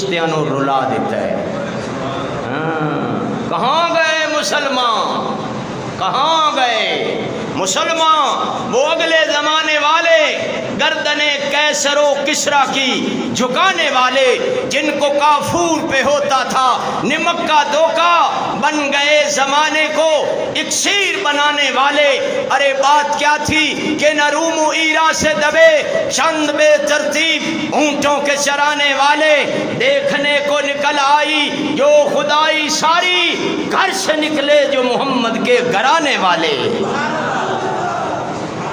فرشتیاں نو رلا دیتا ہے. کہاں گئے مسلمان، کہاں گئے مسلمان؟ وہ اگلے زمانے والے گردنیں کیسر و کسرا کی جھکانے والے جن کو کافور پہ ہوتا تھا نمک کا دھوکہ، بن گئے زمانے کو اکسیر بنانے والے. ارے بات کیا تھی کہ نہ روم و ایرا سے دبے چند بے ترتیب اونٹوں کے چرانے والے، دیکھنے کو نکل آئی جو خدائی ساری، گھر سے نکلے جو محمد کے گھرانے والے.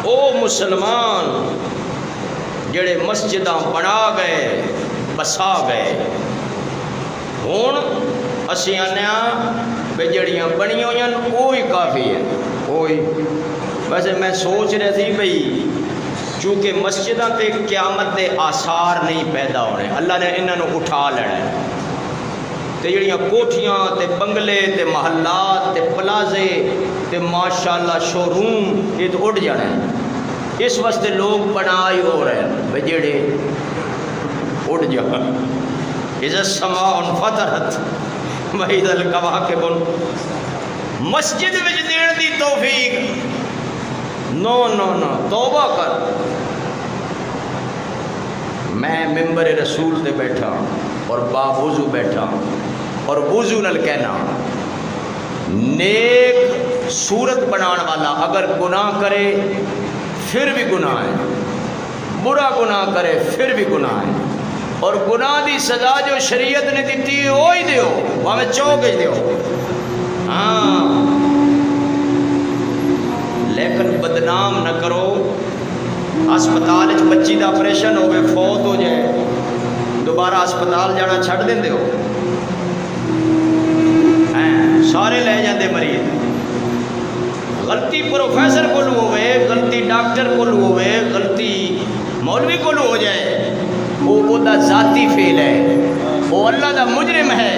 او مسلمان جڑے مسجداں بنا گئے بسا گئے، ہن اسی آنے بے جڑیاں بنی ہوئی ہیں وہی کافی ہے. وہی ویسے میں سوچ رہی تھی بھئی چونکہ مسجداں تے قیامت دے آثار نہیں پیدا ہونے، اللہ نے انہاں نو اٹھا لینا ہے. تے جڑیاں کوٹھیاں تے بنگلے تے محلات تے پلازے تے ماشاءاللہ شو روم یہ تو اٹھ جانے ہیں. اس واسطے لوگ بنائی ہو رہے ہیں بھئی جڑے اٹھ جان. اذا السماء انفطرت وإذا الكواكب، مسجد وچ دین دی توفیق نو نو نو توبہ کر. میں ممبر رسول تے بیٹھا اور باوضو بیٹھا اور وضو نال کہنا نیک صورت بنان والا اگر گناہ کرے پھر بھی گناہ ہے، برا گناہ کرے پھر بھی گناہ ہے، اور گناہ دی سزا جو شریعت نے دیتی ہے وہی دیو، ہمیں چوک دیو. ہاں لیکن بدنام نہ کرو. ہسپتال بچی دا آپریشن ہوئے فوت ہو جائے دوبارہ ہسپتال جانا چھڑ دیں ہو، سارے لے جاندے مریض. غلطی پروفیسر کو ہوئے، غلطی ڈاکٹر کو ہوئے، غلطی مولوی کو ہو جائے، وہ دا ذاتی فعل ہے، وہ اللہ دا مجرم ہے،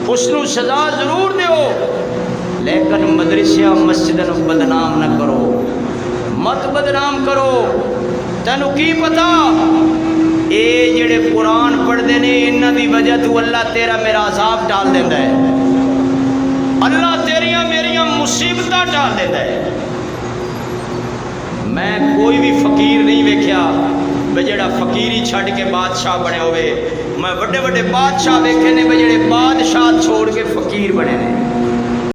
اس نو سزا ضرور دیو. لیکن مدرسیاں مسجدوں بدنام نہ کرو، مت بدنام کرو. تینوں کی پتا اے جڑے قرآن پڑھتے ہیں انہاں دی وجہ تو اللہ تیرا میرا عذاب ٹال دیتا ہے، اللہ تیریاں میریاں مصیبتاں ٹال دیتا ہے. میں کوئی بھی فقیر نہیں ویکھیا بے جڑا فقیری چھڈ کے بادشاہ بنے ہوئے. میں بڑے بڑے بادشاہ ویکھے نے بے جڑے بادشاہ چھوڑ کے فقیر بنے نے.